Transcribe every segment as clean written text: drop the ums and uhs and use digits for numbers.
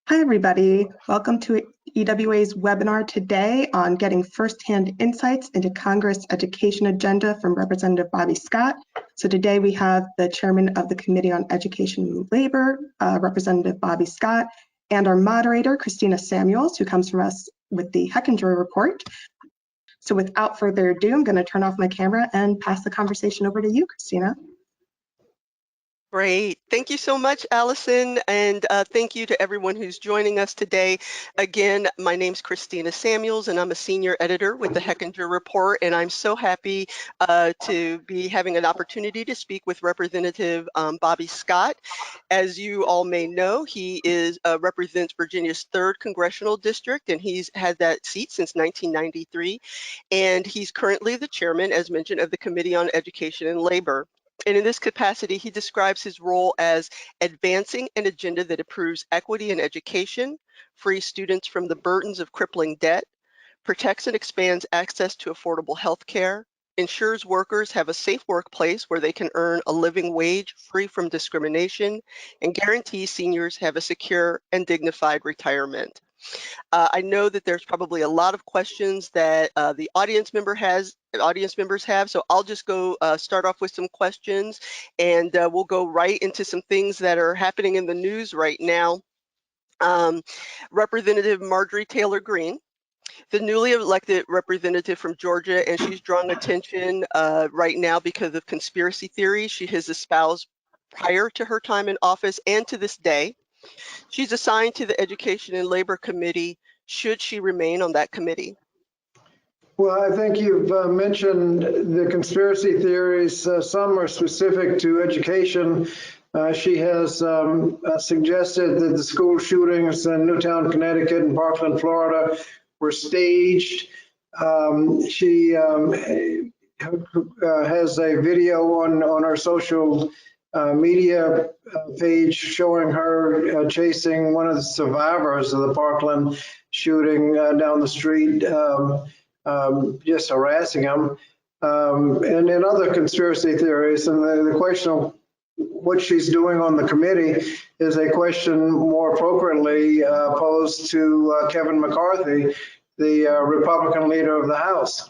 Hi, everybody. Welcome to EWA's webinar today on getting firsthand insights into Congress education agenda from Representative Bobby Scott. So today we have the chairman of the Committee on Education and Labor, Representative Bobby Scott, and our moderator, Christina Samuels, who comes from us with the Hechinger report. So without further ado, I'm going to turn off my camera and pass the conversation over to you, Christina. Great. Thank you so much, Allison, and thank you to everyone who's joining us today. Again, my name's Christina Samuels, and I'm a senior editor with the Hechinger Report, and I'm so happy to be having an opportunity to speak with Representative Bobby Scott. As you all may know, he represents Virginia's 3rd Congressional District, and he's had that seat since 1993, and he's currently the chairman, as mentioned, of the Committee on Education and Labor. And in this capacity, he describes his role as advancing an agenda that improves equity in education, frees students from the burdens of crippling debt, protects and expands access to affordable health care, ensures workers have a safe workplace where they can earn a living wage free from discrimination, and guarantees seniors have a secure and dignified retirement. I know that there's probably a lot of questions that the audience members have, so I'll just go start off with some questions, and we'll go right into some things that are happening in the news right now. Representative Marjorie Taylor Greene, the newly elected representative from Georgia, and she's drawing attention right now because of conspiracy theories she has espoused prior to her time in office and to this day. She's assigned to the Education and Labor Committee. Should she remain on that committee? Well, I think you've mentioned the conspiracy theories. Some are specific to education. She has suggested that the school shootings in Newtown, Connecticut and Parkland, Florida were staged. She has a video on her social media page showing her chasing one of the survivors of the Parkland shooting down the street, just harassing him, and in other conspiracy theories. And the question of what she's doing on the committee is a question more appropriately posed to Kevin McCarthy, the Republican leader of the House.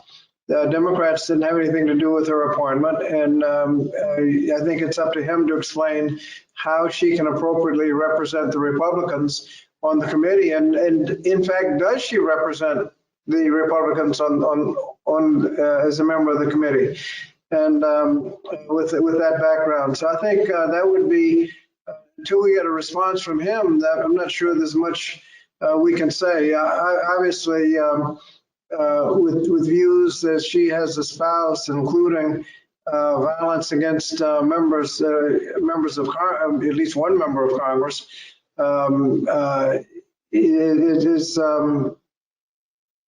The Democrats didn't have anything to do with her appointment, and I think it's up to him to explain how she can appropriately represent the Republicans on the committee, and in fact, does she represent the Republicans as a member of the committee, and with that background. So I think that would be, until we get a response from him, that I'm not sure there's much we can say. Obviously, with views that she has espoused, including violence against members of at least one member of Congress, it is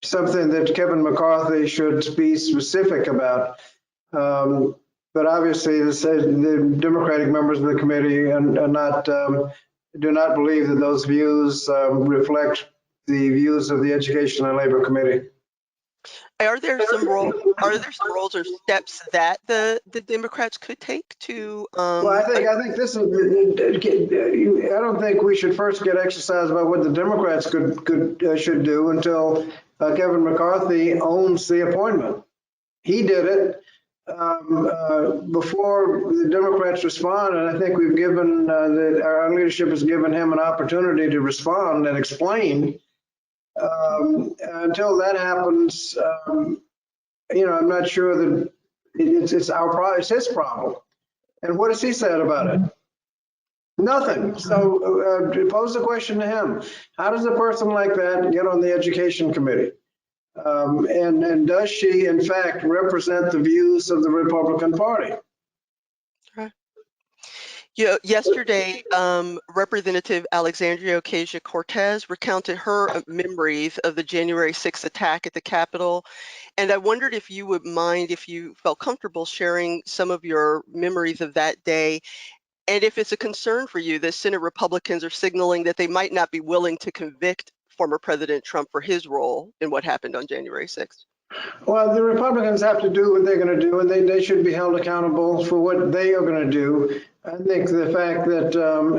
something that Kevin McCarthy should be specific about. But obviously, the Democratic members of the committee do not believe that those views reflect the views of the Education and Labor Committee. Are there some roles or steps that the Democrats could take to? Well, I think this is. I don't think we should first get exercised about what the Democrats should do until Kevin McCarthy owns the appointment. He did it before the Democrats respond, and I think we've given our leadership has given him an opportunity to respond and explain. Until that happens, I'm not sure that it's our problem. It's his problem. And what has he said about it? Nothing. So pose the question to him. How does a person like that get on the Education Committee? And does she, in fact, represent the views of the Republican Party? Yesterday, Representative Alexandria Ocasio-Cortez recounted her memories of the January 6th attack at the Capitol. And I wondered if you would mind, if you felt comfortable sharing some of your memories of that day, and if it's a concern for you that Senate Republicans are signaling that they might not be willing to convict former President Trump for his role in what happened on January 6th. Well, the Republicans have to do what they're going to do, and they should be held accountable for what they are going to do. I think the fact that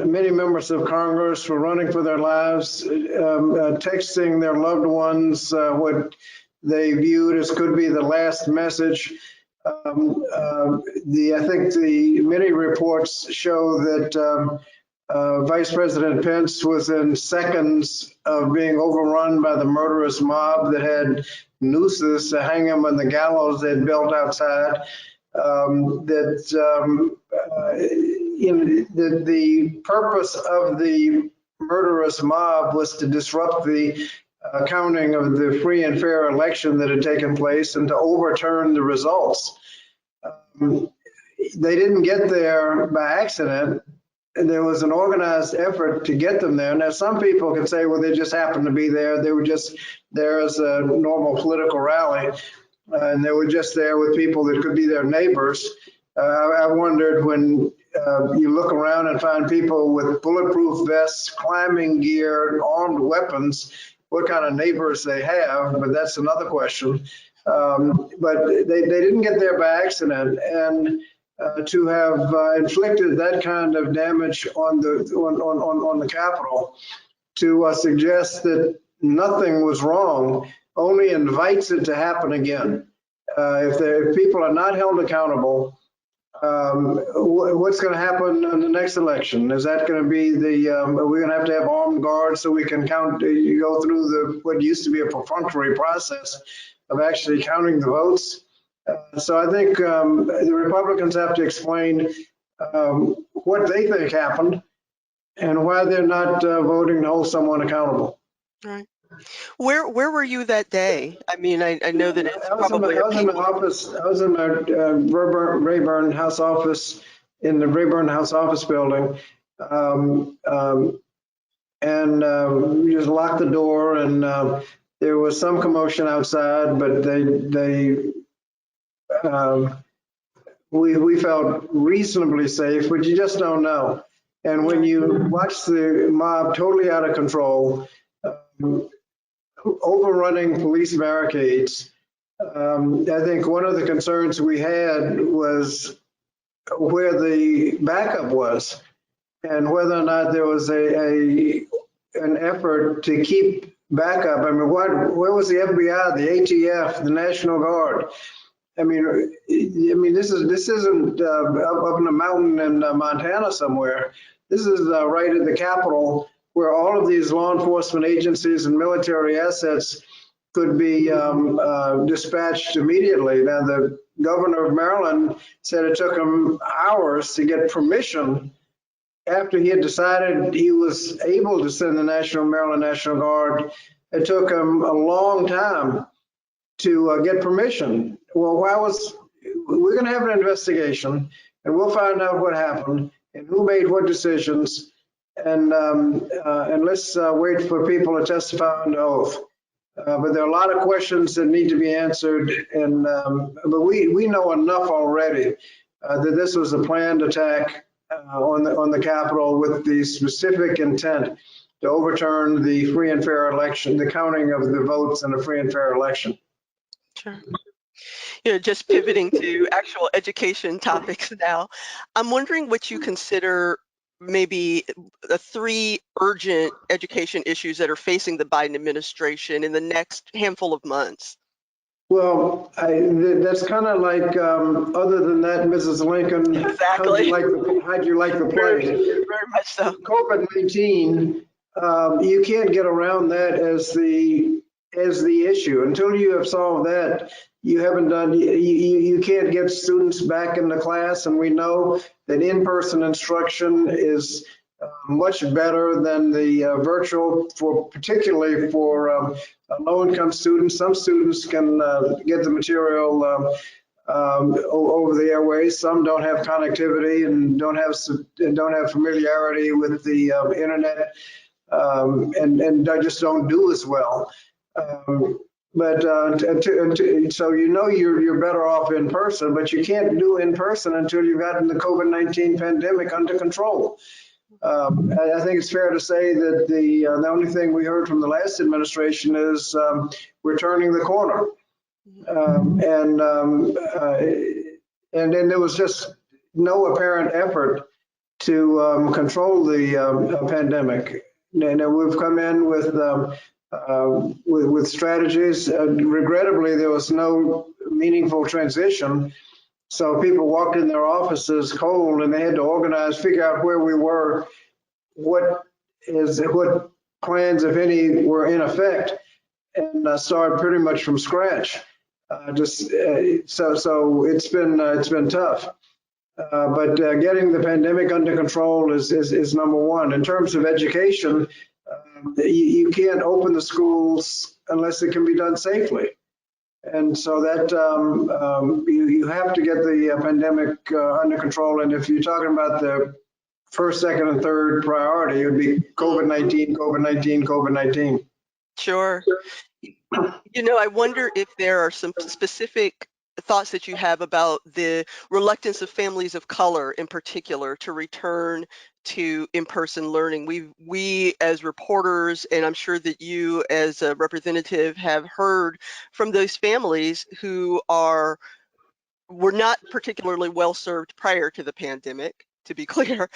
many members of Congress were running for their lives, texting their loved ones what they viewed as could be the last message. I think the many reports show that Vice President Pence was in seconds of being overrun by the murderous mob that had nooses to hang him on the gallows they'd built outside. The purpose of the murderous mob was to disrupt the counting of the free and fair election that had taken place and to overturn the results. They didn't get there by accident. And there was an organized effort to get them there. Now, some people can say, well, they just happened to be there. They were just there as a normal political rally. And they were just there with people that could be their neighbors. I wondered when you look around and find people with bulletproof vests, climbing gear, armed weapons, what kind of neighbors they have, but that's another question. But they didn't get there by accident. And to have inflicted that kind of damage on the Capitol, to suggest that nothing was wrong, only invites it to happen again. If people are not held accountable, what's going to happen in the next election? Is that going to be are we going to have armed guards so we can go through what used to be a perfunctory process of actually counting the votes? So I think the Republicans have to explain what they think happened and why they're not voting to hold someone accountable. Right. Where were you that day? I mean, I know that it's probably. I was in my office. I was in my Rayburn House office in the Rayburn House office building, and we just locked the door. And there was some commotion outside, but we felt reasonably safe, but you just don't know. And when you watch the mob totally out of control, overrunning police barricades, I think one of the concerns we had was where the backup was and whether or not there was an effort to keep backup. I mean, where was the FBI, the ATF, the National Guard? I mean, this isn't up in a mountain in Montana somewhere. This is right at the Capitol, where all of these law enforcement agencies and military assets could be dispatched immediately. Now, the governor of Maryland said it took him hours to get permission after he had decided he was able to send the Maryland National Guard. It took him a long time to get permission. Well, we're going to have an investigation, and we'll find out what happened and who made what decisions, and let's wait for people to testify under oath. But there are a lot of questions that need to be answered, and but we know enough already that this was a planned attack on the Capitol with the specific intent to overturn the free and fair election, the counting of the votes in a free and fair election. Sure. Just pivoting to actual education topics now, I'm wondering what you consider maybe the 3 urgent education issues that are facing the Biden administration in the next handful of months. Well, that's kind of like, other than that, Mrs. Lincoln, exactly. how'd you like the play? Very much so. COVID-19, you can't get around that as the issue. Until you have solved that, you haven't done, you can't get students back into class, and we know that in-person instruction is much better than the virtual, particularly for low-income students. Some students can get the material over the airways. Some don't have connectivity and don't have familiarity with the internet, and just don't do as well. So you're better off in person, but you can't do in person until you've gotten the COVID-19 pandemic under control. I think it's fair to say that the only thing we heard from the last administration is we're turning the corner. And then there was just no apparent effort to control the pandemic. And we've come in with strategies. Regrettably, there was no meaningful transition. So people walked in their offices cold, and they had to organize, figure out where we were, what plans, if any, were in effect, and start pretty much from scratch. So it's been tough. But getting the pandemic under control is number one. In terms of education, you can't open the schools unless it can be done safely. And so that you have to get the pandemic under control. And if you're talking about the first, second, and third priority, it would be COVID-19, COVID-19, COVID-19. Sure. You know, I wonder if there are some specific thoughts that you have about the reluctance of families of color in particular to return to in-person learning. We as reporters, and I'm sure that you as a representative have heard from those families who were not particularly well served prior to the pandemic, to be clear,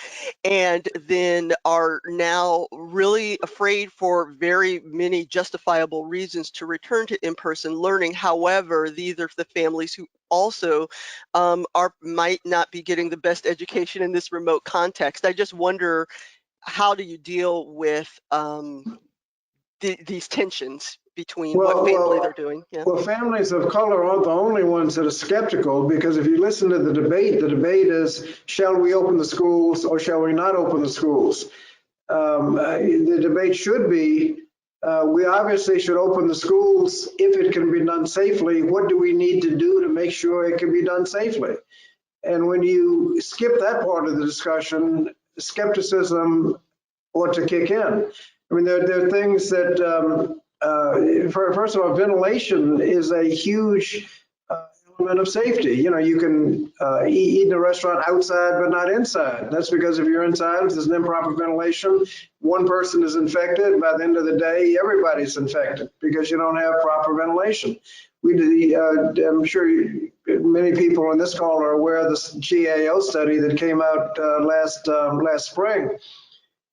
and then are now really afraid for very many justifiable reasons to return to in-person learning. However, these are the families who also might not be getting the best education in this remote context. I just wonder, how do you deal with these tensions between what family they're doing? Yeah. Well, families of color aren't the only ones that are skeptical, because if you listen to the debate is, shall we open the schools or shall we not open the schools? The debate should be, we obviously should open the schools if it can be done safely. What do we need to do to make sure it can be done safely? And when you skip that part of the discussion, skepticism ought to kick in. I mean, there are things that, first of all, ventilation is a huge element of safety. You know, you can eat in a restaurant outside but not inside. That's because if you're inside, if there's an improper ventilation, one person is infected. By the end of the day, everybody's infected because you don't have proper ventilation. I'm sure many people on this call are aware of this GAO study that came out last spring,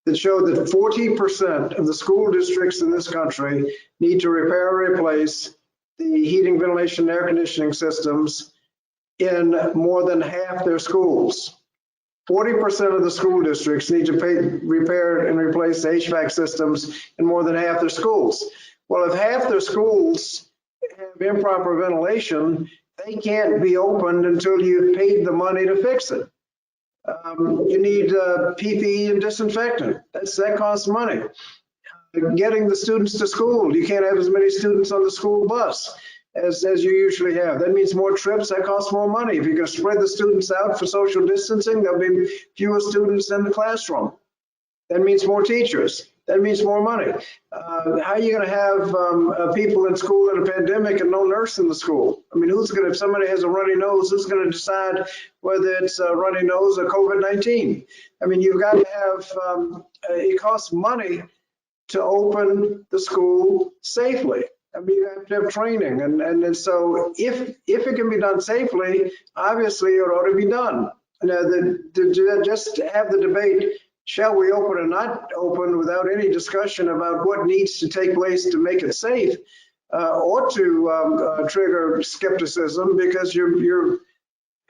that showed that 40% of the school districts in this country need to repair or replace the heating, ventilation, and air conditioning systems in more than half their schools. 40% of the school districts need to repair and replace the HVAC systems in more than half their schools. Well, if half their schools have improper ventilation, they can't be opened until you've paid the money to fix it. You need PPE and disinfectant. That costs money. Getting the students to school, you can't have as many students on the school bus as you usually have. That means more trips. That costs more money. If you're going to spread the students out for social distancing, there'll be fewer students in the classroom. That means more teachers. That means more money. How are you going to have people in school in a pandemic and no nurse in the school? I mean, if somebody has a runny nose, who's going to decide whether it's a runny nose or COVID-19? I mean, you've got to have, it costs money to open the school safely. I mean, you have to have training. And so if it can be done safely, obviously it ought to be done. Now, just have the debate, shall we open or not open, without any discussion about what needs to take place to make it safe, ought to trigger skepticism, because you're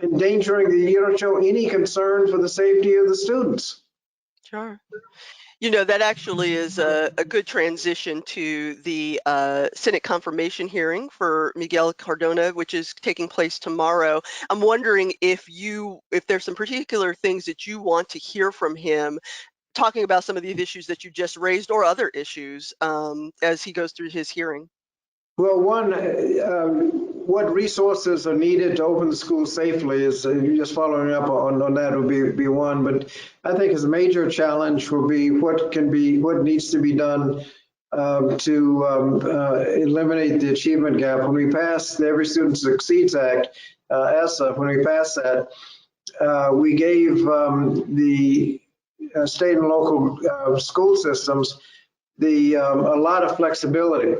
endangering you don't show any concern for the safety of the students. Sure. You know, that actually is a good transition to the Senate confirmation hearing for Miguel Cardona, which is taking place tomorrow. I'm wondering if there's some particular things that you want to hear from him, talking about some of these issues that you just raised or other issues as he goes through his hearing. Well, one, what resources are needed to open the school safely is just following up on that would be one. But I think his major challenge will be what needs to be done to eliminate the achievement gap. When we pass the Every Student Succeeds Act, ESSA, when we passed that, we gave the state and local school systems a lot of flexibility.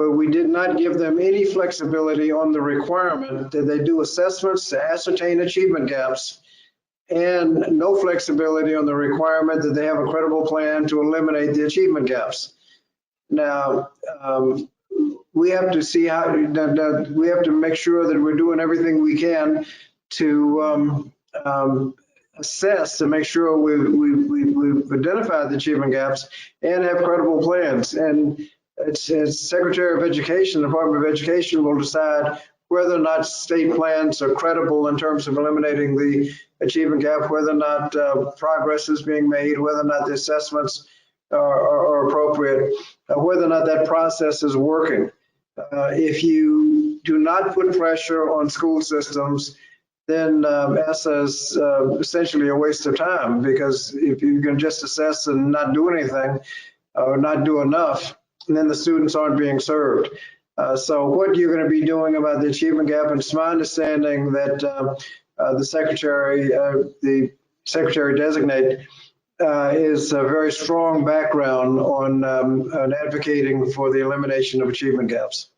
but we did not give them any flexibility on the requirement that they do assessments to ascertain achievement gaps, and no flexibility on the requirement that they have a credible plan to eliminate the achievement gaps. Now, we have to see how, we have to make sure that we're doing everything we can to assess to make sure we've identified the achievement gaps and have credible plans. And it's Secretary of Education, the Department of Education will decide whether or not state plans are credible in terms of eliminating the achievement gap, whether or not progress is being made, whether or not the assessments are appropriate, whether or not that process is working. If you do not put pressure on school systems, then ESSA is essentially a waste of time, because if you can just assess and not do anything or not do enough, then the students aren't being served. So what you're going to be doing about the achievement gap, and it's my understanding that the secretary designate is a very strong background on advocating for the elimination of achievement gaps.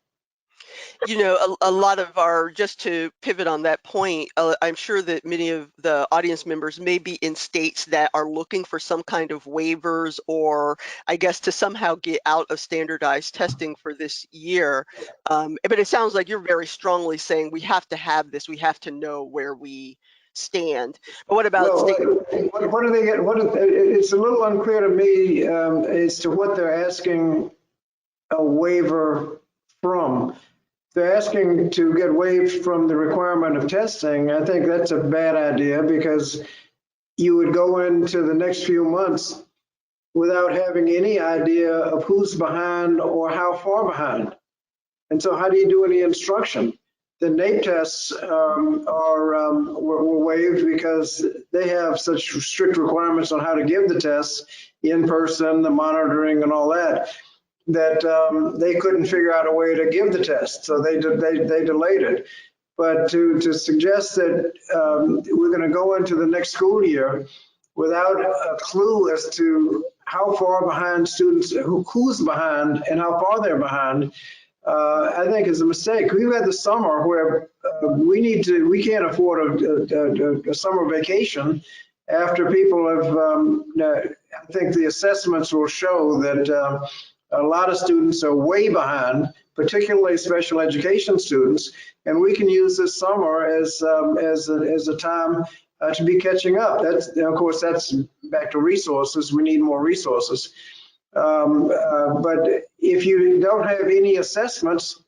You know, a lot of our, just to pivot on that point, I'm sure that many of the audience members may be in states that are looking for some kind of waivers, or I guess to somehow get out of standardized testing for this year. But it sounds like you're very strongly saying we have to have this, we have to know where we stand. But what about what do they get? It's a little unclear to me as to what they're asking a waiver from. They're asking to get waived from the requirement of testing. I think that's a bad idea, because you would go into the next few months without having any idea of who's behind or how far behind. And so how do you do any instruction? The NAEP tests were waived because they have such strict requirements on how to give the tests in person, the monitoring and all that, that they couldn't figure out a way to give the test, so they delayed it. But to suggest that we're going to go into the next school year without a clue as to how far behind students, who's behind and how far they're behind, I think is a mistake. We've had the summer where we can't afford a summer vacation after people have, I think the assessments will show that a lot of students are way behind, particularly special education students, and we can use this summer as a time to be catching up. That's, of course, that's back to resources. We need more resources. But if you don't have any assessments,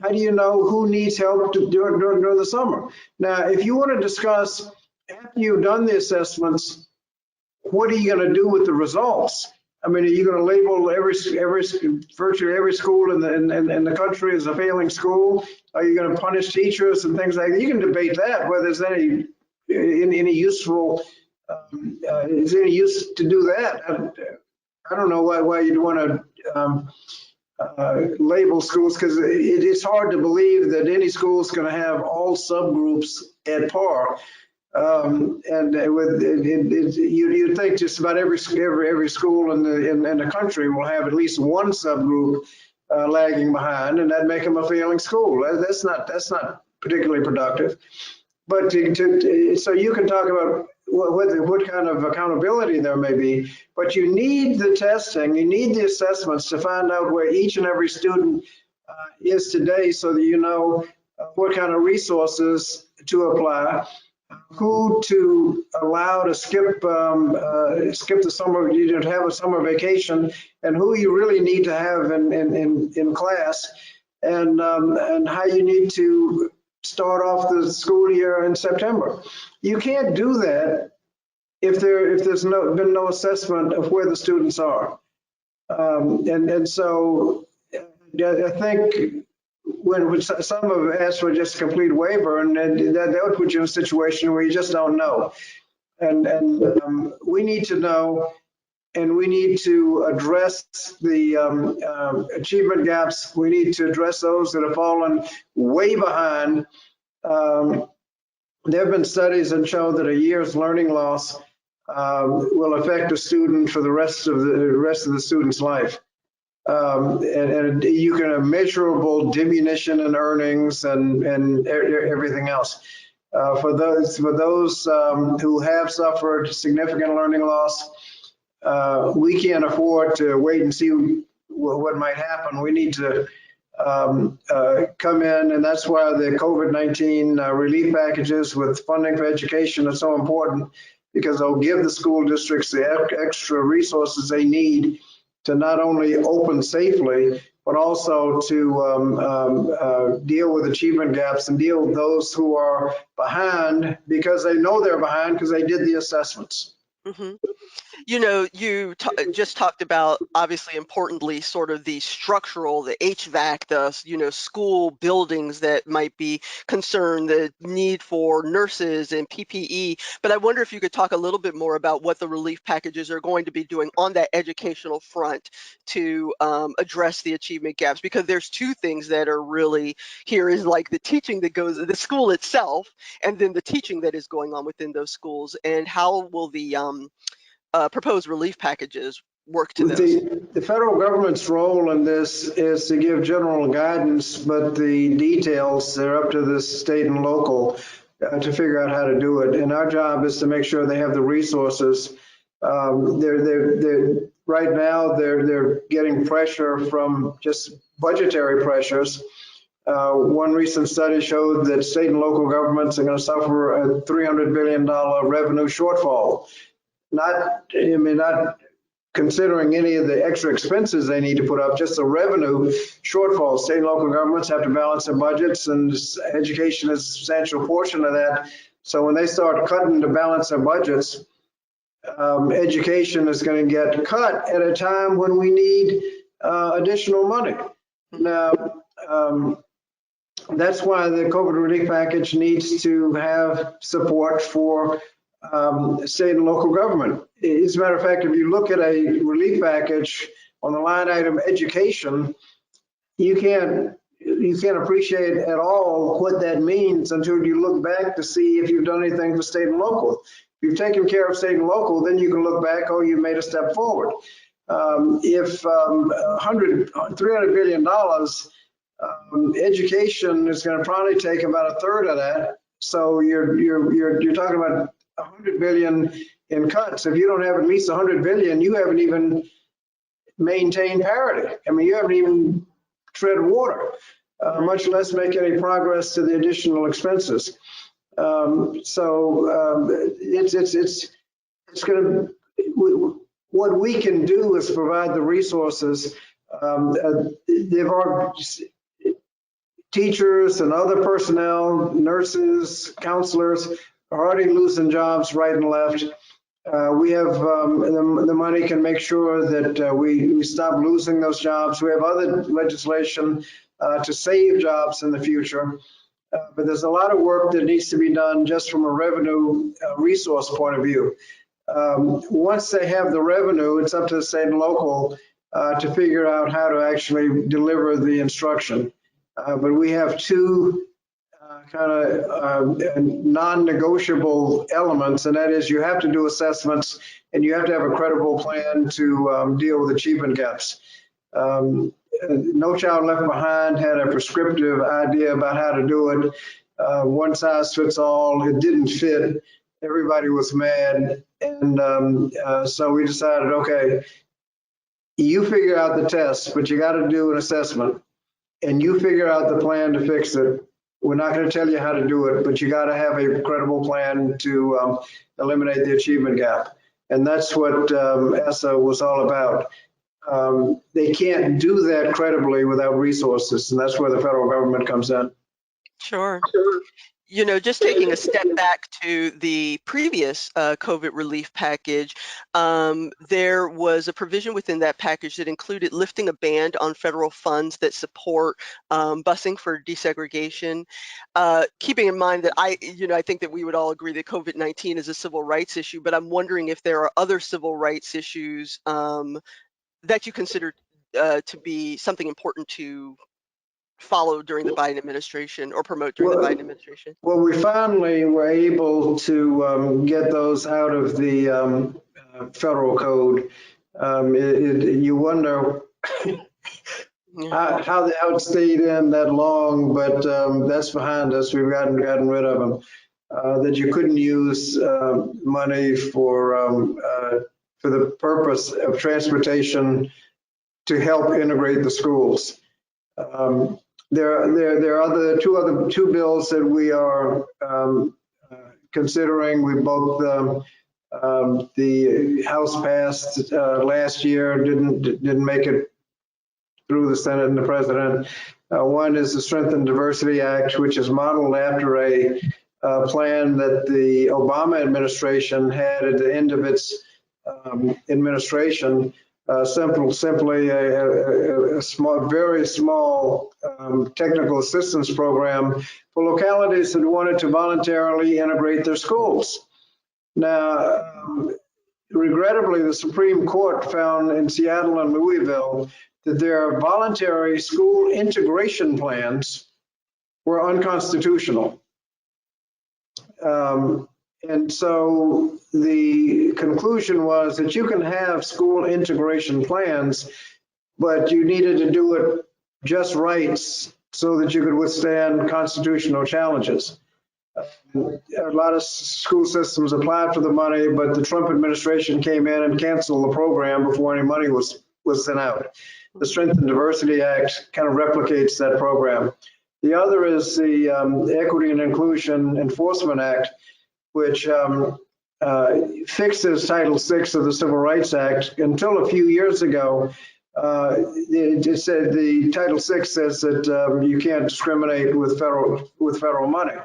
how do you know who needs help during the summer? Now, if you want to discuss after you've done the assessments, what are you going to do with the results? I mean, are you going to label virtually every school in the country as a failing school? Are you going to punish teachers and things like that? You can debate that, whether there's any useful, is any use to do that. I don't know why you'd want to label schools, because it's hard to believe that any school is going to have all subgroups at par. You'd think just about every school in the country will have at least one subgroup lagging behind, and that'd make them a failing school. That's not particularly productive. But so you can talk about what kind of accountability there may be, but you need the testing, you need the assessments to find out where each and every student is today, so that you know what kind of resources to apply, who to allow to skip the summer, you to have a summer vacation, and who you really need to have in class, and how you need to start off the school year in September. You can't do that if there's been no assessment of where the students are, and so I think when some have asked for just a complete waiver, and that would put you in a situation where you just don't know, and we need to know, and we need to address the achievement gaps. We need to address those that have fallen way behind. There have been studies that show that a year's learning loss will affect a student for the rest of the student's life. and you can have measurable diminution in earnings and everything else. For those who have suffered significant learning loss, we can't afford to wait and see what might happen. We need to come in, and that's why the COVID-19 relief packages with funding for education are so important, because they'll give the school districts the extra resources they need to not only open safely, but also to deal with achievement gaps and deal with those who are behind because they know they're behind because they did the assessments. Mm-hmm. You know, you just talked about, obviously, importantly, sort of the structural, the HVAC, the, school buildings that might be concerned, the need for nurses and PPE. But I wonder if you could talk a little bit more about what the relief packages are going to be doing on that educational front to address the achievement gaps, because there's two things that are really here is like the teaching that goes, the school itself, and then the teaching that is going on within those schools. And how will the proposed relief packages work to those? The federal government's role in this is to give general guidance, but the details are up to the state and local to figure out how to do it. And our job is to make sure they have the resources. Right now they're getting pressure from just budgetary pressures. One recent study showed that state and local governments are going to suffer a $300 billion revenue shortfall. Not considering any of the extra expenses they need to put up, just the revenue shortfall. State and local governments have to balance their budgets, and education is a substantial portion of that. So when they start cutting to balance their budgets, education is going to get cut at a time when we need additional money. Now, that's why the COVID relief package needs to have support for state and local government. As a matter of fact, if you look at a relief package on the line item education, you can't appreciate at all what that means until you look back to see if you've done anything for state and local. If you've taken care of state and local, then you can look back, oh, you made a step forward. If $300 billion, education is going to probably take about a third of that. So you're talking about 100 billion in cuts. If you don't have at least 100 billion, you haven't even maintained parity. I mean, you haven't even tread water, much less make any progress to the additional expenses. It's going to, what we can do is provide the resources. Teachers and other personnel, nurses, counselors, are already losing jobs right and left. We have the money can make sure that we stop losing those jobs. We have other legislation to save jobs in the future. But there's a lot of work that needs to be done just from a revenue resource point of view. Once they have the revenue, it's up to the state and local to figure out how to actually deliver the instruction. But we have two kind of non-negotiable elements, and that is you have to do assessments and you have to have a credible plan to deal with achievement gaps. No Child Left Behind had a prescriptive idea about how to do it. One size fits all. It didn't fit. Everybody was mad, and so we decided, okay, you figure out the test, but you got to do an assessment, and you figure out the plan to fix it. We're not going to tell you how to do it, but you got to have a credible plan to eliminate the achievement gap. And that's what ESSA was all about. They can't do that credibly without resources, and that's where the federal government comes in. Sure. You know, just taking a step back to the previous COVID relief package, there was a provision within that package that included lifting a ban on federal funds that support busing for desegregation. Keeping in mind that I think that we would all agree that COVID-19 is a civil rights issue, but I'm wondering if there are other civil rights issues that you consider to be something important to follow during the Biden administration or promote during the Biden administration? Well, we finally were able to get those out of the federal code. You wonder how it stayed in that long, but that's behind us. We've gotten rid of them. That you couldn't use money for the purpose of transportation to help integrate the schools. There are two bills that we are considering. We both the House passed last year, didn't make it through the Senate and the President. One is the Strengthen Diversity Act, which is modeled after a plan that the Obama administration had at the end of its administration. Simply a small, very small technical assistance program for localities that wanted to voluntarily integrate their schools. Now, regrettably, the Supreme Court found in Seattle and Louisville that their voluntary school integration plans were unconstitutional. And so the conclusion was that you can have school integration plans, but you needed to do it just right so that you could withstand constitutional challenges. A lot of school systems applied for the money, but the Trump administration came in and canceled the program before any money was sent out. The Strengthen Diversity Act kind of replicates that program. The other is the Equity and Inclusion Enforcement Act, which fixes Title VI of the Civil Rights Act. Until a few years ago, it said the Title VI says that you can't discriminate with federal money.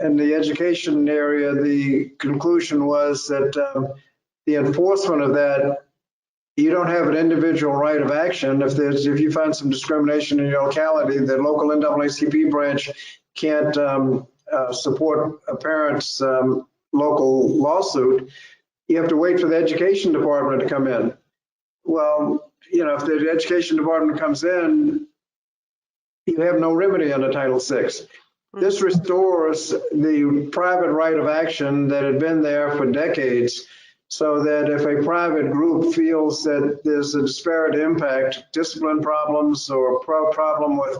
In the education area, the conclusion was that the enforcement of that, you don't have an individual right of action. If you find some discrimination in your locality, the local NAACP branch can't support a parent's local lawsuit. You have to wait for the education department to come in. Well, if the education department comes in, you have no remedy under Title VI. This restores the private right of action that had been there for decades, so that if a private group feels that there's a disparate impact, discipline problems or problem with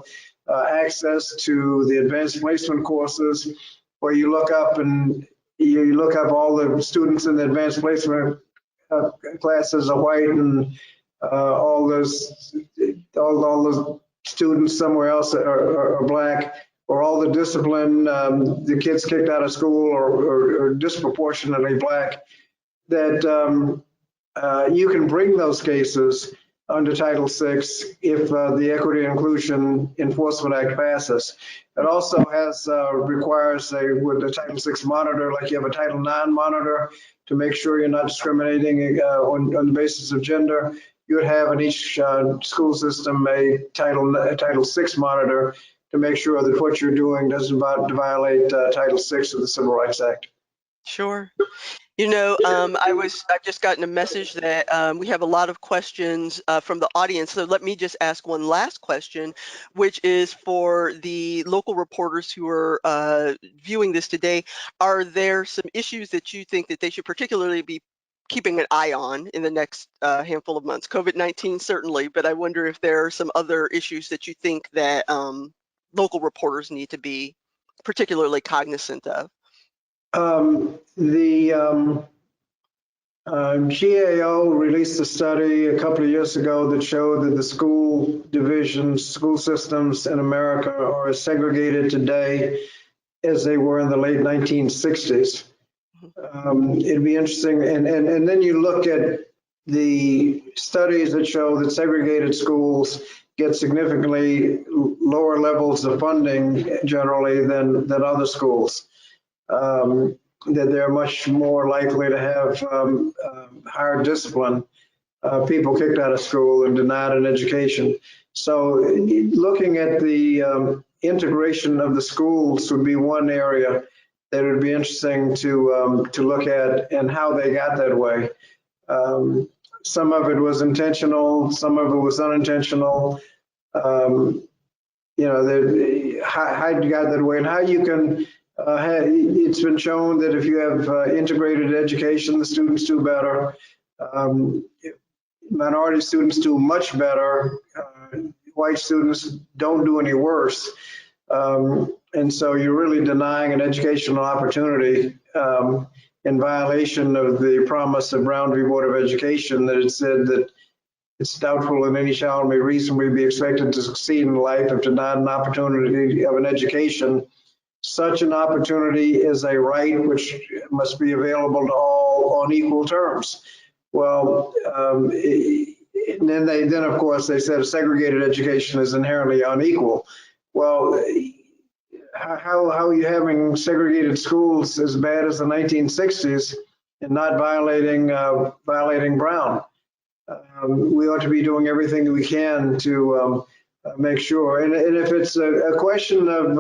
access to the advanced placement courses, where you look up all the students in the advanced placement classes are white, and all those students somewhere else are black, or all the discipline, the kids kicked out of school or disproportionately black, that you can bring those cases under Title VI if the Equity and Inclusion Enforcement Act passes. It also requires with the Title VI monitor, like you have a Title IX monitor to make sure you're not discriminating on the basis of gender. You would have in each school system a Title VI monitor to make sure that what you're doing doesn't violate Title VI of the Civil Rights Act. Sure. I've just gotten a message that we have a lot of questions from the audience. So let me just ask one last question, which is for the local reporters who are viewing this today. Are there some issues that you think that they should particularly be keeping an eye on in the next handful of months? COVID-19 certainly, but I wonder if there are some other issues that you think that local reporters need to be particularly cognizant of. The GAO released a study a couple of years ago that showed that the school divisions, school systems in America are as segregated today as they were in the late 1960s. It'd be interesting, and then you look at the studies that show that segregated schools get significantly lower levels of funding generally than other schools. That they're much more likely to have higher discipline, people kicked out of school and denied an education. So looking at the integration of the schools would be one area that would be interesting to look at, and how they got that way. Some of it was intentional, some of it was unintentional. How you got that way, and how you can it's been shown that if you have integrated education, the students do better. Minority students do much better white students don't do any worse. And so you're really denying an educational opportunity in violation of the promise of Brown v. Board of Education, that it said that it's doubtful that any child may reasonably be expected to succeed in life if denied an opportunity of an education. Such an opportunity is a right which must be available to all on equal terms. Well, and then of course they said a segregated education is inherently unequal. Well, how are you having segregated schools as bad as the 1960s and not violating Brown? We ought to be doing everything we can to make sure. And if it's a question of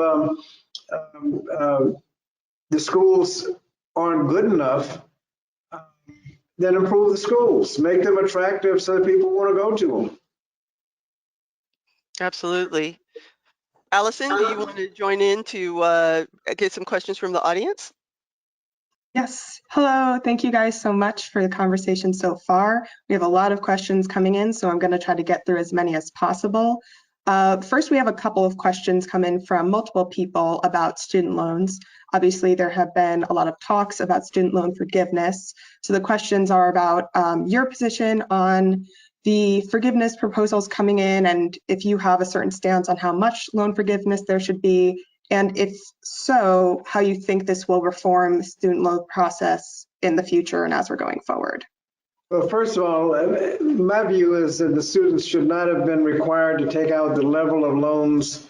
the schools aren't good enough, then improve the schools, make them attractive so that people want to go to them. Absolutely. Allison, do you want to join in to get some questions from the audience? Yes. Hello. Thank you guys so much for the conversation so far. We have a lot of questions coming in, so I'm going to try to get through as many as possible. First, we have a couple of questions come in from multiple people about student loans. Obviously, there have been a lot of talks about student loan forgiveness. So the questions are about your position on the forgiveness proposals coming in, and if you have a certain stance on how much loan forgiveness there should be, and if so, how you think this will reform the student loan process in the future and as we're going forward. Well, first of all, my view is that the students should not have been required to take out the level of loans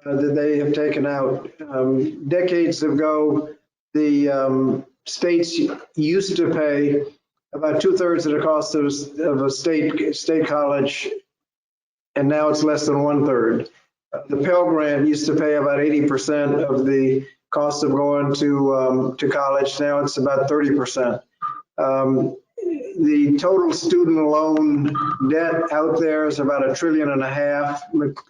that they have taken out. Decades ago, the states used to pay about 2/3 of the cost of a state college, and now it's less than 1/3. The Pell Grant used to pay about 80% of the cost of going to college. Now it's about 30%. The total student loan debt out there is about $1.5 trillion,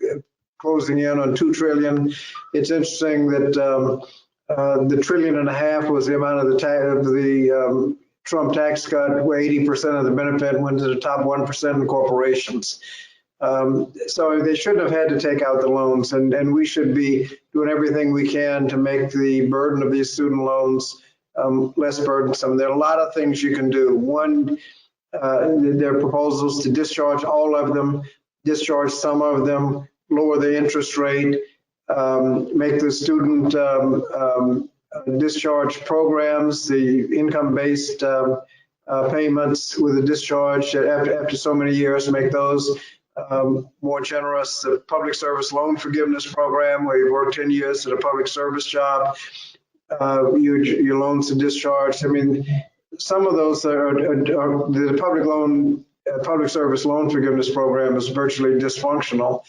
closing in on $2 trillion. It's interesting that the $1.5 trillion was the amount of the Trump tax cut, where 80% of the benefit went to the top 1% in corporations. So they shouldn't have had to take out the loans, and we should be doing everything we can to make the burden of these student loans less burdensome. There are a lot of things you can do. One, there are proposals to discharge all of them, discharge some of them, lower the interest rate, make the student discharge programs, the income-based payments with a discharge after so many years, make those more generous. The public service loan forgiveness program, where you work 10 years at a public service job, your loans to discharge. I mean, some of those are the public service loan forgiveness program is virtually dysfunctional.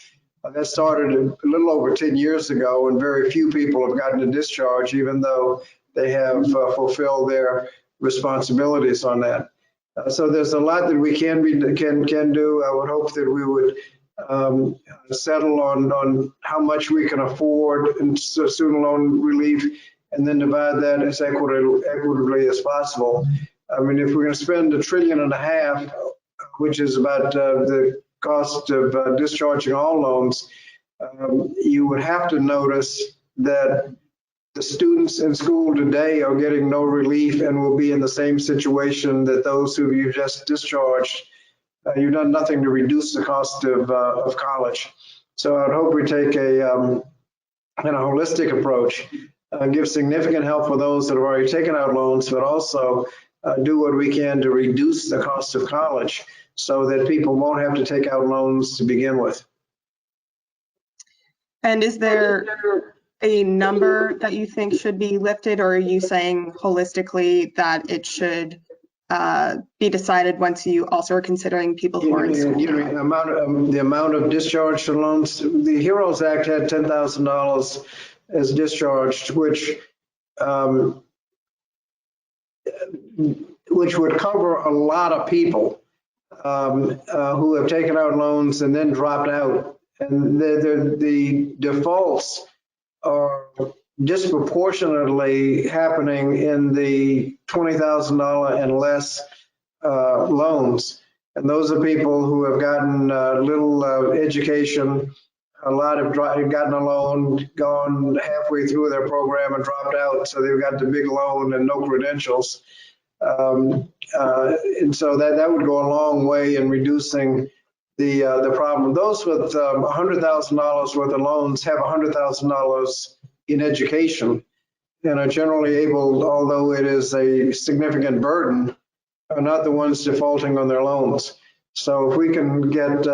That started a little over 10 years ago, and very few people have gotten a discharge, even though they have fulfilled their responsibilities on that. So there's a lot that we can do. I would hope that we would settle on how much we can afford in student loan relief, and then divide that as equitably as possible. I mean, if we're going to spend $1.5 trillion, which is about the cost of discharging all loans, you would have to notice that the students in school today are getting no relief and will be in the same situation that those who you've just discharged. You've done nothing to reduce the cost of college. So I'd hope we take a holistic approach, give significant help for those that have already taken out loans, but also do what we can to reduce the cost of college so that people won't have to take out loans to begin with. And is there a number that you think should be lifted, or are you saying holistically that it should be decided once you also are considering people who are in school? The amount of discharge loans, the HEROES Act had $10,000 as discharged, which would cover a lot of people who have taken out loans and then dropped out. And the defaults are disproportionately happening in the $20,000 and less loans. And those are people who have gotten little education, a lot have gotten a loan, gone halfway through their program and dropped out, so they've got the big loan and no credentials. And so that would go a long way in reducing the problem. Those with $100,000 worth of loans have $100,000 in education and are generally able, although it is a significant burden, are not the ones defaulting on their loans. So if we can get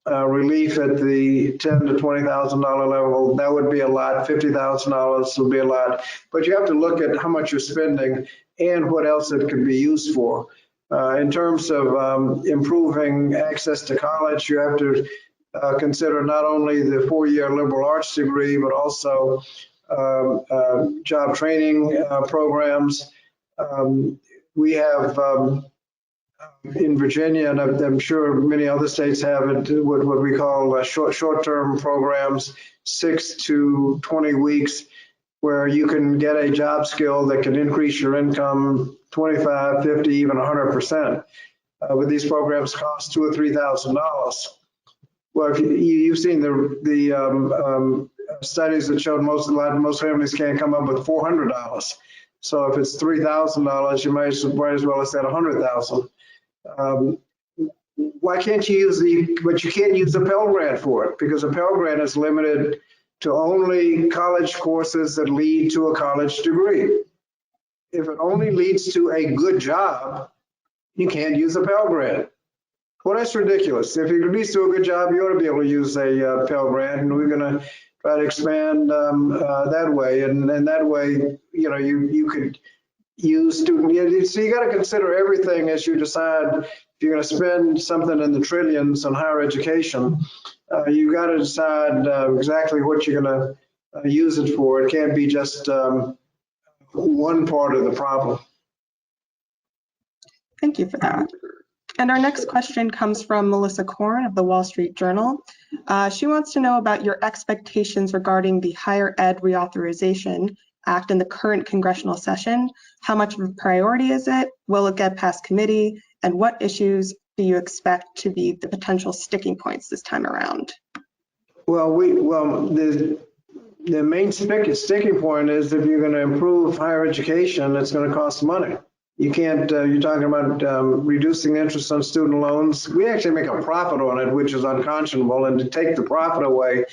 relief at the $10,000 to $20,000 level, that would be a lot. $50,000 would be a lot. But you have to look at how much you're spending and what else it could be used for. In terms of improving access to college, you have to consider not only the 4-year liberal arts degree, but also job training programs. We have in Virginia, and I'm sure many other states have it, what we call short-term programs, 6 to 20 weeks, where you can get a job skill that can increase your income 25, 50, even 100%. But these programs cost $2,000 or $3,000. Well, if you've seen the studies that showed most families can't come up with $400. So if it's $3,000, you might as well have said $100,000. Why can't you use but you can't use the Pell Grant for it, because the Pell Grant is limited to only college courses that lead to a college degree. If it only leads to a good job, you can't use a Pell Grant. Well, that's ridiculous. If it leads to a good job, you ought to be able to use a Pell Grant, and we're going to try to expand that way. And that way, you could use student. So you got to consider everything as you decide if you're going to spend something in the trillions on higher education. You got to decide exactly what you're going to use it for. It can't be just one part of the problem. Thank you for that. And our next question comes from Melissa Korn of the Wall Street Journal. She wants to know about your expectations regarding the Higher Ed Reauthorization Act in the current congressional session. How much of a priority is it? Will it get past committee? And what issues do you expect to be the potential sticking points this time around? Well, the main sticking point is if you're going to improve higher education, it's going to cost money. You can't, you're talking about reducing interest on student loans. We actually make a profit on it, which is unconscionable. And to take the profit away,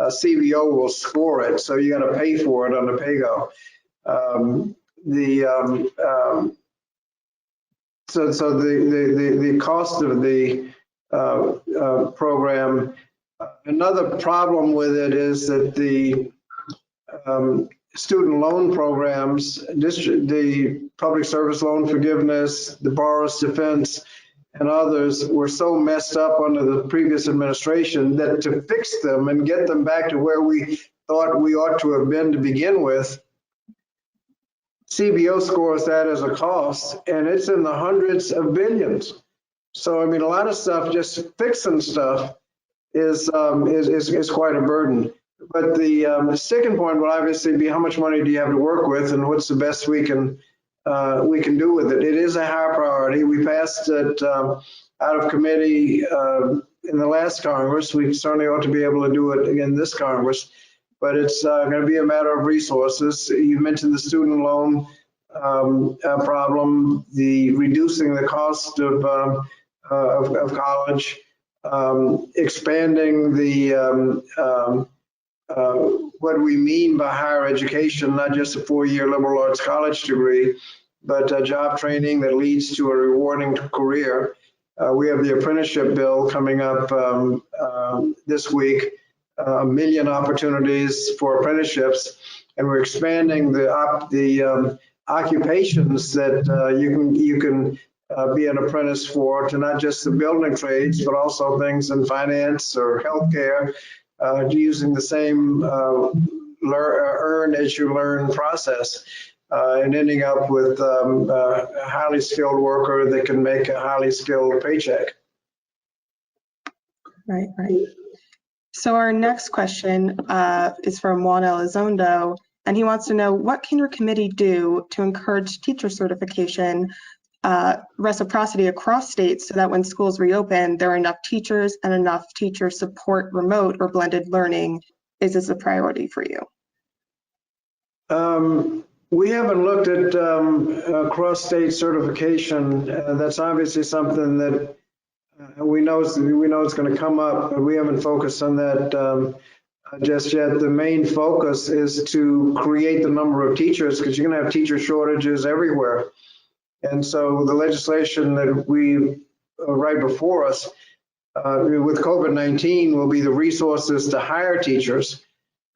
CBO will score it. So you got to pay for it on the pay-go. So the cost of the program, another problem with it is that the student loan programs, the public service loan forgiveness, the borrower's defense, and others were so messed up under the previous administration that to fix them and get them back to where we thought we ought to have been to begin with, CBO scores that as a cost, and it's in the hundreds of billions. So, I mean, a lot of stuff, just fixing stuff is quite a burden. But the sticking point will obviously be how much money do you have to work with, and what's the best we can do with it. It is a high priority. We passed it out of committee in the last Congress. We certainly ought to be able to do it again this Congress. But it's going to be a matter of resources. You mentioned the student loan problem, the reducing the cost of college, expanding the what we mean by higher education, not just a 4-year liberal arts college degree, but job training that leads to a rewarding career. We have the apprenticeship bill coming up this week, 1 million opportunities for apprenticeships, and we're expanding the occupations that you can be an apprentice for, to not just the building trades, but also things in finance or healthcare. Using the same earn as you learn process and ending up with a highly skilled worker that can make a highly skilled paycheck. Right. So our next question is from Juan Elizondo, and he wants to know, what can your committee do to encourage teacher certification reciprocity across states so that when schools reopen, there are enough teachers and enough teacher support remote or blended learning? Is this a priority for you? We haven't looked at cross-state certification. That's obviously something that we know it's going to come up, but we haven't focused on that just yet. The main focus is to create the number of teachers, because you're going to have teacher shortages everywhere. And so the legislation that we right before us with COVID-19 will be the resources to hire teachers.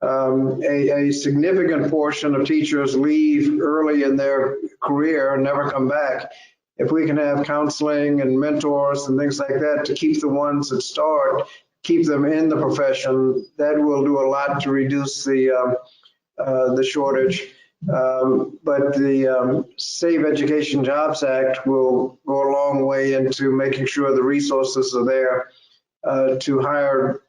A significant portion of teachers leave early in their career and never come back. If we can have counseling and mentors and things like that to keep the ones that start, keep them in the profession, that will do a lot to reduce the shortage. But the Save Education Jobs Act will go a long way into making sure the resources are there to hire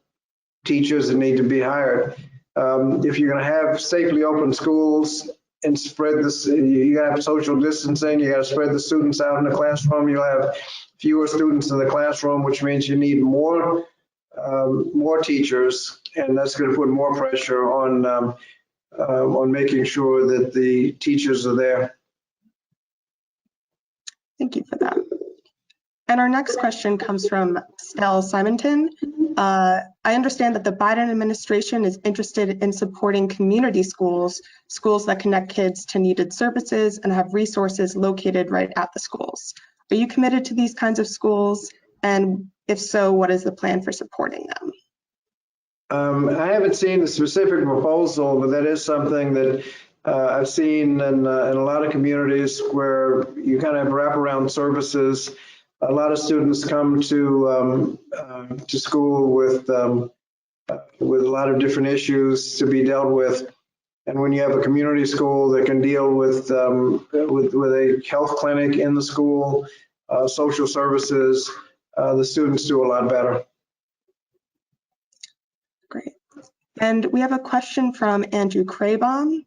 teachers that need to be hired. If you're going to have safely open schools and spread this, you got to have social distancing, you got to spread the students out in the classroom, you'll have fewer students in the classroom, which means you need more teachers, and that's going to put more pressure on making sure that the teachers are there. Thank you for that. And our next question comes from Stell Simonton. I understand that the Biden administration is interested in supporting community schools, schools that connect kids to needed services and have resources located right at the schools. Are you committed to these kinds of schools? And if so, what is the plan for supporting them? I haven't seen the specific proposal, but that is something that I've seen in a lot of communities where you kind of have wraparound services. A lot of students come to school with a lot of different issues to be dealt with, and when you have a community school that can deal with a health clinic in the school, social services, the students do a lot better. Great. And we have a question from Andrew Craybaum.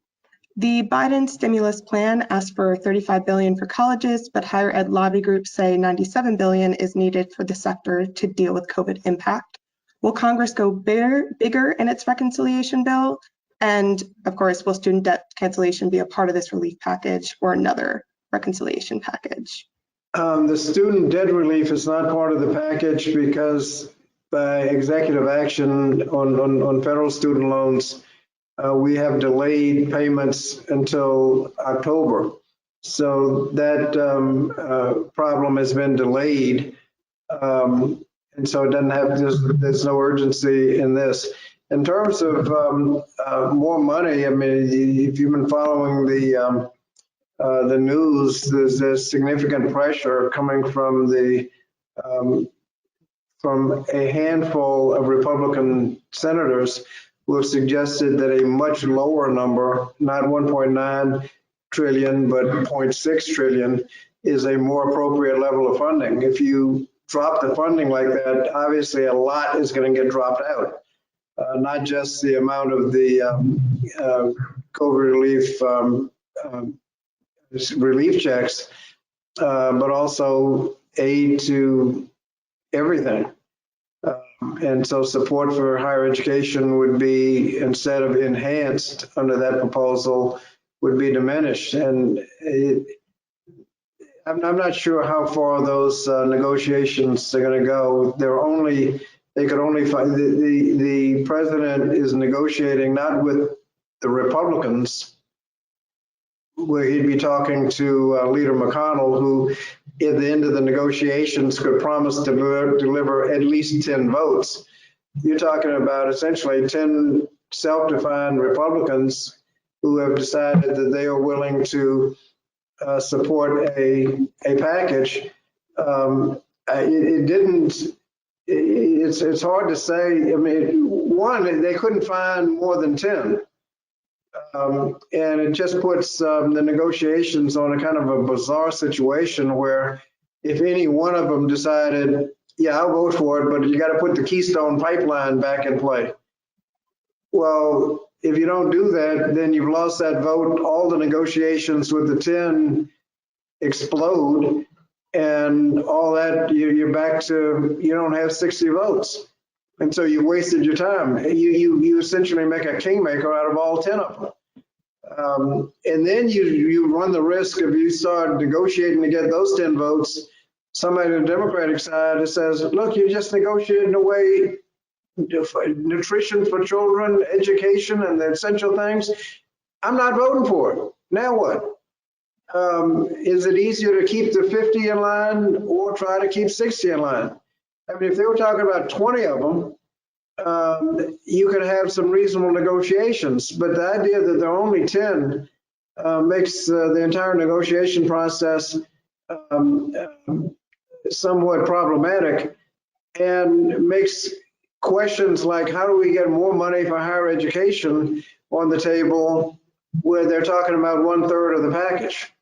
The Biden stimulus plan asks for $35 billion for colleges, but higher ed lobby groups say $97 billion is needed for the sector to deal with COVID impact. Will Congress go bigger in its reconciliation bill? And of course, will student debt cancellation be a part of this relief package or another reconciliation package? The student debt relief is not part of the package because by executive action on federal student loans, we have delayed payments until October. So that problem has been delayed. And so it doesn't have, there's no urgency in this. In terms of more money, I mean, if you've been following the news, there's significant pressure coming from from a handful of Republican senators who have suggested that a much lower number, not 1.9 trillion, but 0.6 trillion, is a more appropriate level of funding. If you drop the funding like that, obviously a lot is going to get dropped out. Not just the amount of the COVID relief checks, but also aid to everything. And so support for higher education would be, instead of enhanced under that proposal, would be diminished. And I'm not sure how far those negotiations are going to go. They could only find, the president is negotiating not with the Republicans, where he'd be talking to Leader McConnell, who at the end of the negotiations could promise to deliver at least 10 votes. You're talking about essentially 10 self-defined Republicans who have decided that they are willing to support a package. It's hard to say. I mean, one, they couldn't find more than 10. And it just puts the negotiations on a kind of a bizarre situation where if any one of them decided, yeah, I'll vote for it, but you got to put the Keystone Pipeline back in play. Well, if you don't do that, then you've lost that vote. All the negotiations with the 10 explode, and all that, you're back to, you don't have 60 votes. And so you wasted your time. You essentially make a kingmaker out of all 10 of them. And then you run the risk of, you start negotiating to get those 10 votes, somebody on the Democratic side that says, look, you're just negotiating away nutrition for children, education, and the essential things. I'm not voting for it. Now what? Is it easier to keep the 50 in line or try to keep 60 in line? I mean, if they were talking about 20 of them, you could have some reasonable negotiations, but the idea that there are only 10 makes the entire negotiation process somewhat problematic, and makes questions like, how do we get more money for higher education on the table where they're talking about 1/3 of the package?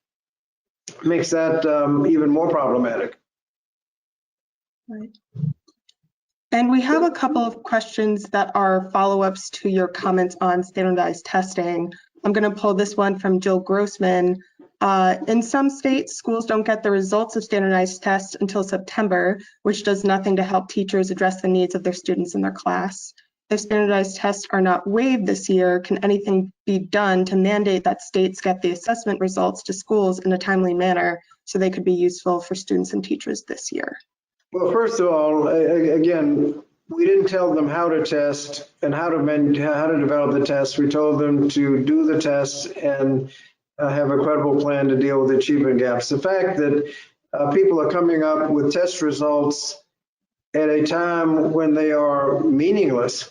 Makes that even more problematic. Right. And we have a couple of questions that are follow-ups to your comments on standardized testing. I'm going to pull this one from Jill Grossman. In some states, schools don't get the results of standardized tests until September, which does nothing to help teachers address the needs of their students in their class. If standardized tests are not waived this year, can anything be done to mandate that states get the assessment results to schools in a timely manner so they could be useful for students and teachers this year? Well, first of all, again, we didn't tell them how to test and how to develop the tests. We told them to do the tests and have a credible plan to deal with achievement gaps. The fact that people are coming up with test results at a time when they are meaningless.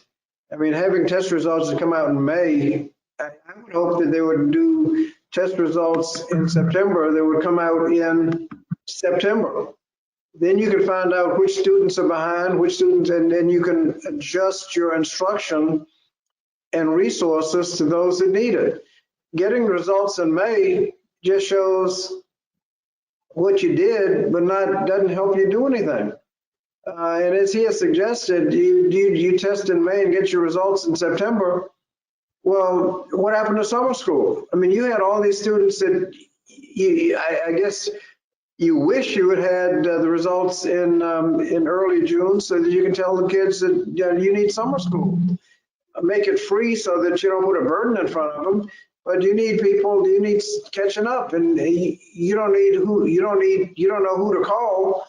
I mean, having test results that come out in May, I would hope that they would do test results in September that would come out in September. Then you can find out which students are behind, which students, and then you can adjust your instruction and resources to those that need it. Getting results in May just shows what you did, but doesn't help you do anything. And as he has suggested, you test in May and get your results in September. Well, what happened to summer school? I mean, you had all these students that I guess you wish you had had the results in early June so that you can tell the kids that you need summer school. Make it free so that you don't put a burden in front of them. But you need people, you need catching up, and you don't know who to call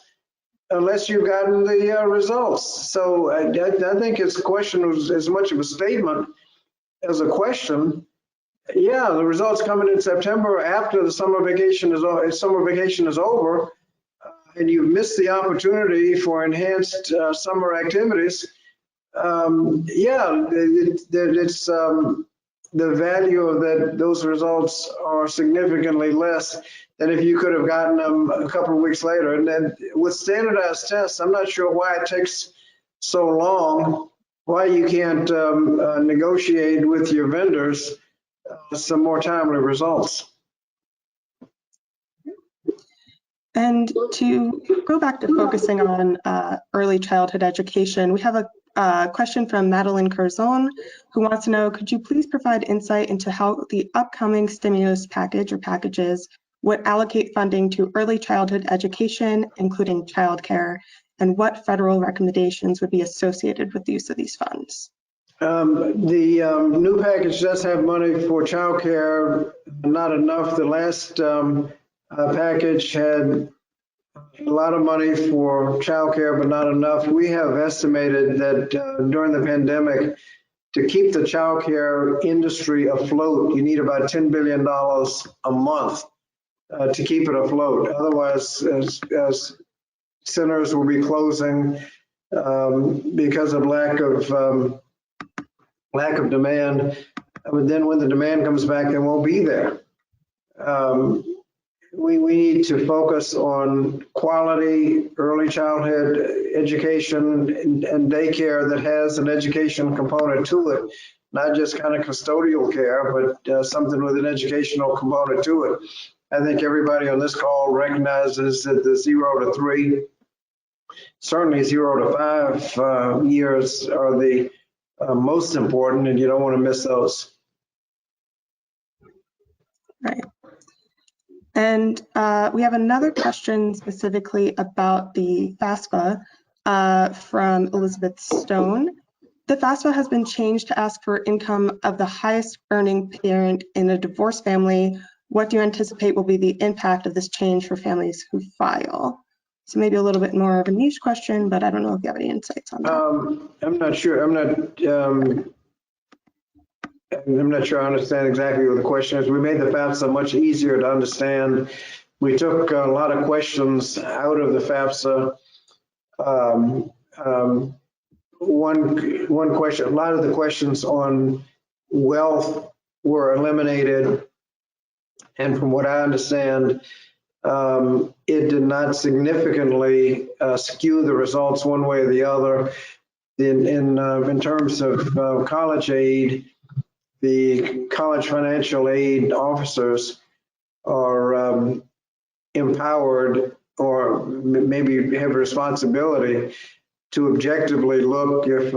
unless you've gotten the results. So I think his question was as much of a statement as a question. Yeah, the results coming in September after the summer vacation is over, and you've missed the opportunity for enhanced summer activities. Yeah, it's the value of those results are significantly less than if you could have gotten them a couple of weeks later. And then with standardized tests, I'm not sure why it takes so long, why you can't negotiate with your vendors some more timely results. And to go back to focusing on early childhood education, we have a question from Madeline Curzon, who wants to know, could you please provide insight into how the upcoming stimulus package or packages would allocate funding to early childhood education, including childcare, and what federal recommendations would be associated with the use of these funds? The new package does have money for childcare, not enough. The last package had a lot of money for childcare, but not enough. We have estimated that during the pandemic, to keep the childcare industry afloat, you need about $10 billion a month to keep it afloat. Otherwise, as centers will be closing because of lack of demand. But then when the demand comes back, they won't be there. We need to focus on quality early childhood education and daycare that has an education component to it, not just kind of custodial care, but something with an educational component to it. I think everybody on this call recognizes that the 0 to 3, certainly 0 to 5 years are the most important, and you don't want to miss those. Right. And we have another question specifically about the FAFSA from Elizabeth Stone. The FAFSA has been changed to ask for income of the highest earning parent in a divorced family. What do you anticipate will be the impact of this change for families who file? So maybe a little bit more of a niche question, but I don't know if you have any insights on that. I'm not sure. I'm not sure I understand exactly what the question is. We made the FAFSA much easier to understand. We took a lot of questions out of the FAFSA. One question, a lot of the questions on wealth were eliminated. And from what I understand, it did not significantly skew the results one way or the other. In terms of college aid, the college financial aid officers are empowered, or maybe have a responsibility to objectively look if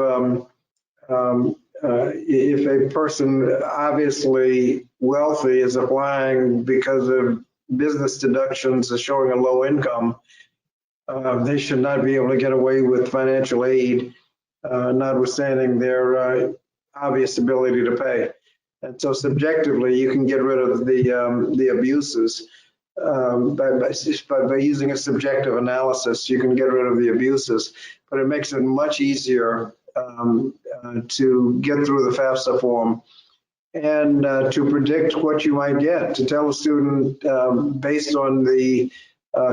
a person obviously wealthy is applying because of business deductions is showing a low income, they should not be able to get away with financial aid, notwithstanding their obvious ability to pay. And so subjectively, you can get rid of the abuses by using a subjective analysis. You can get rid of the abuses, but it makes it much easier to get through the FAFSA form and to predict what you might get, to tell a student based on the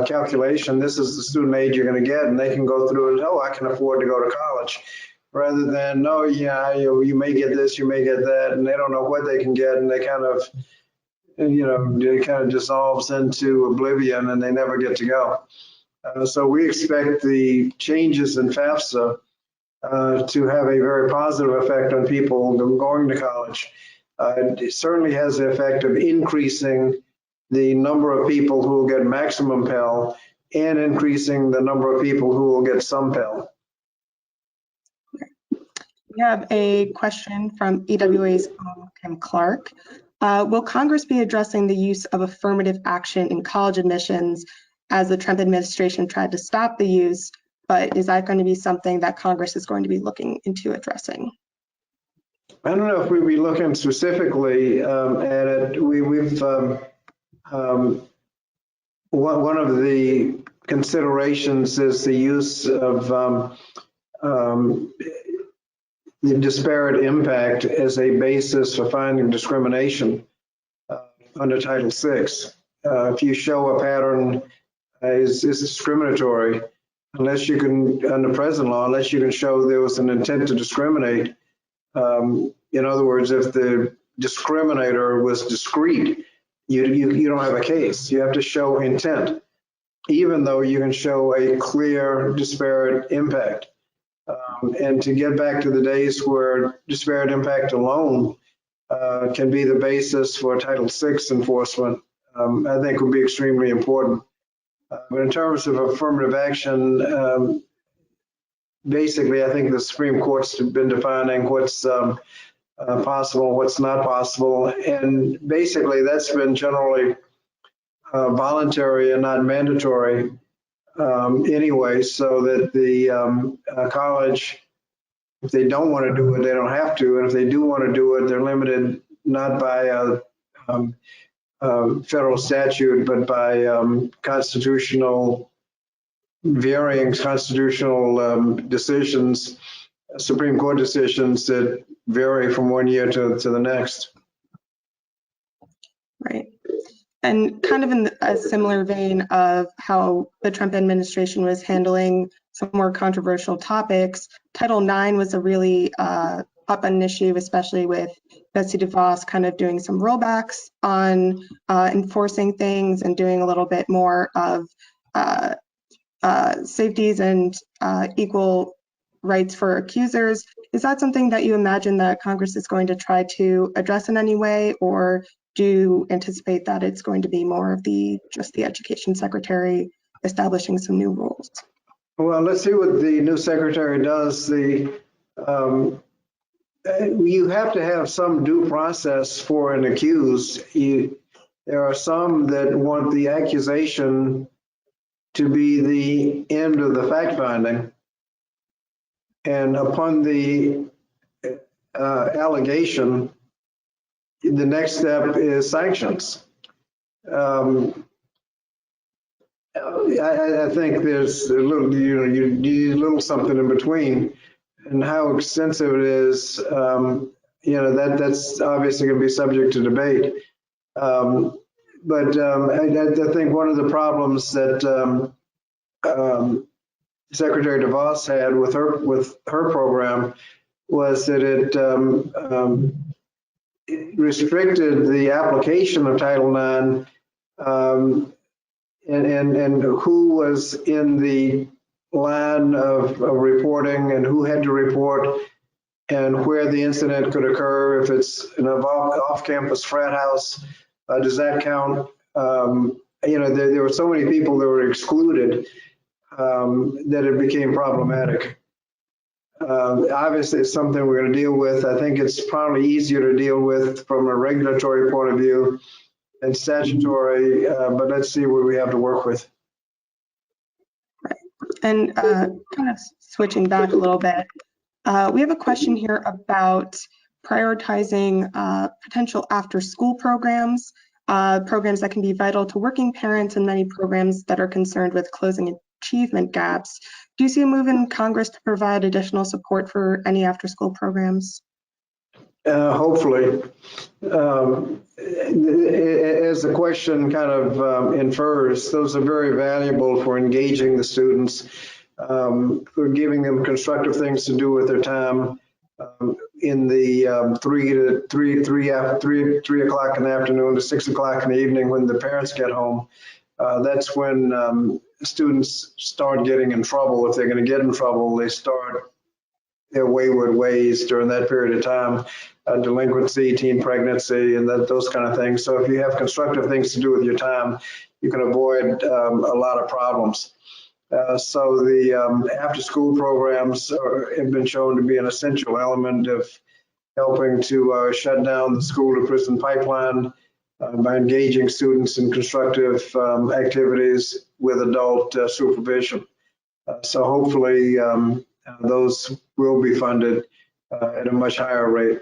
calculation, this is the student aid you're going to get, and they can go through and, oh, I can afford to go to college, rather than, oh, yeah, you may get this, you may get that, and they don't know what they can get, and they kind of, it kind of dissolves into oblivion, and they never get to go. So we expect the changes in FAFSA to have a very positive effect on people going to college. It certainly has the effect of increasing the number of people who will get maximum Pell and increasing the number of people who will get some Pell. We have a question from EWA's own Kim Clark. Will Congress be addressing the use of affirmative action in college admissions, as the Trump administration tried to stop the use, but is that going to be something that Congress is going to be looking into addressing? I don't know if we'd be looking specifically at it. One of the considerations is the use of the disparate impact as a basis for finding discrimination under Title VI. If you show a pattern is discriminatory, unless you can, under present law, unless you can show there was an intent to discriminate. In other words, if the discriminator was discreet, you don't have a case. You have to show intent, even though you can show a clear disparate impact. And to get back to the days where disparate impact alone can be the basis for Title VI enforcement, I think would be extremely important. But in terms of affirmative action, basically, I think the Supreme Court's been defining what's possible, what's not possible. And basically, that's been generally voluntary and not mandatory anyway, so that the college, if they don't want to do it, they don't have to. And if they do want to do it, they're limited not by federal statute, but by varying constitutional decisions, Supreme Court decisions that vary from one year to the next. Right. And kind of in a similar vein of how the Trump administration was handling some more controversial topics, Title IX was a really hot button issue, especially with Betsy DeVos kind of doing some rollbacks on enforcing things and doing a little bit more of safeties and equal rights for accusers. Is that something that you imagine that Congress is going to try to address in any way, or do you anticipate that it's going to be more of just the education secretary establishing some new rules? Well, let's see what the new secretary does. You have to have some due process for an accused. There are some that want the accusation to be the end of the fact finding. And upon the allegation, the next step is sanctions. I think there's a little, you need a little something in between, and how extensive it is. That's obviously going to be subject to debate. But I think one of the problems that Secretary DeVos had with her program was that it restricted the application of Title IX and who was in the line of reporting and who had to report and where the incident could occur. If it's an off-campus frat house, does that count? There were so many people that were excluded that it became problematic. Obviously, it's something we're going to deal with. I think it's probably easier to deal with from a regulatory point of view and statutory, but let's see what we have to work with. Right. And kind of switching back a little bit, we have a question here about prioritizing potential after-school programs, programs that can be vital to working parents, and many programs that are concerned with closing achievement gaps. Do you see a move in Congress to provide additional support for any after-school programs? Hopefully. As the question kind of infers, those are very valuable for engaging the students, for giving them constructive things to do with their time in the 3 o'clock in the afternoon to 6 o'clock in the evening when the parents get home. That's when students start getting in trouble. If they're going to get in trouble, they start their wayward ways during that period of time, delinquency, teen pregnancy, and those kind of things. So if you have constructive things to do with your time, you can avoid a lot of problems. So the after-school programs have been shown to be an essential element of helping to shut down the school-to-prison pipeline by engaging students in constructive activities with adult supervision. So hopefully those will be funded at a much higher rate.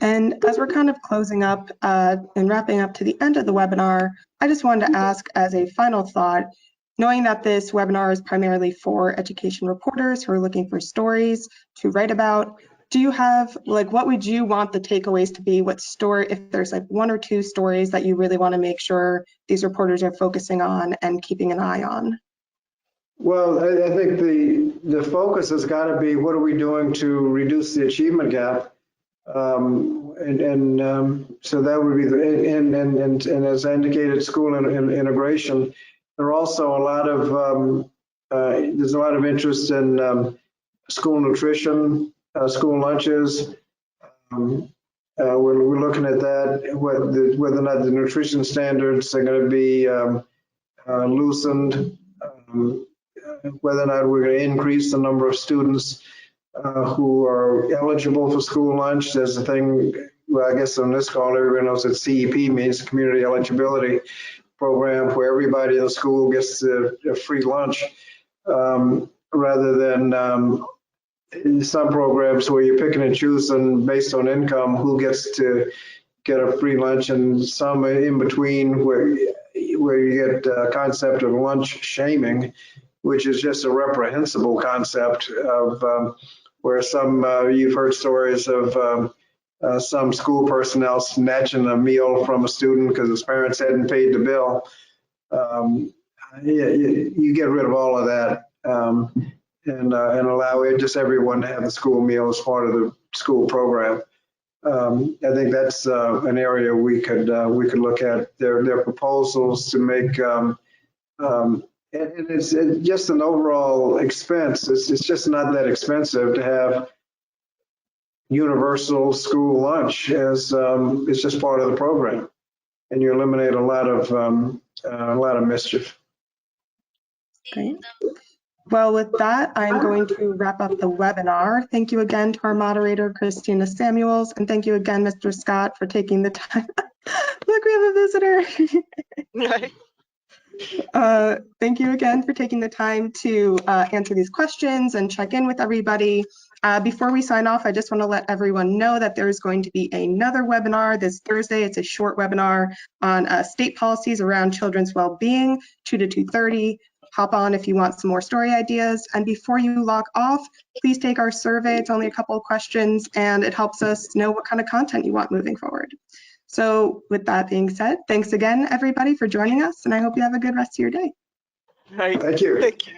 And as we're kind of closing up and wrapping up to the end of the webinar, I just wanted to ask as a final thought, knowing that this webinar is primarily for education reporters who are looking for stories to write about, do you have, what would you want the takeaways to be? What story, if there's one or two stories that you really want to make sure these reporters are focusing on and keeping an eye on? Well, I think the focus has got to be, what are we doing to reduce the achievement gap? So that would be and as I indicated, school integration. There are also a lot of there's a lot of interest in school nutrition, school lunches. We're looking at that, whether or not the nutrition standards are going to be loosened, whether or not we're going to increase the number of students who are eligible for school lunch. There's a thing, well, I guess on this call, everyone knows that CEP means Community Eligibility Program, where everybody in the school gets a free lunch, rather than in some programs where you're picking and choosing based on income who gets to get a free lunch, and some in between where you get a concept of lunch shaming, which is just a reprehensible concept of where some, you've heard stories of some school personnel snatching a meal from a student because his parents hadn't paid the bill. You get rid of all of that and allow just everyone to have the school meal as part of the school program. I think that's an area we could look at. Their proposals to make and it's just an overall expense. It's just not that expensive to have universal school lunch, as it's just part of the program, and you eliminate a lot of mischief. Great. Well, with that, I'm going to wrap up the webinar. Thank you again to our moderator, Christina Samuels, and thank you again, Mr. Scott, for taking the time Look, we have a visitor. Right. Thank you again for taking the time to answer these questions and check in with everybody. Before we sign off, I just want to let everyone know that there is going to be another webinar this Thursday. It's a short webinar on state policies around children's well-being, 2 to 2:30. Hop on if you want some more story ideas. And before you log off, please take our survey. It's only a couple of questions, and it helps us know what kind of content you want moving forward. So with that being said, thanks again, everybody, for joining us, and I hope you have a good rest of your day. Right. Thank you. Thank you.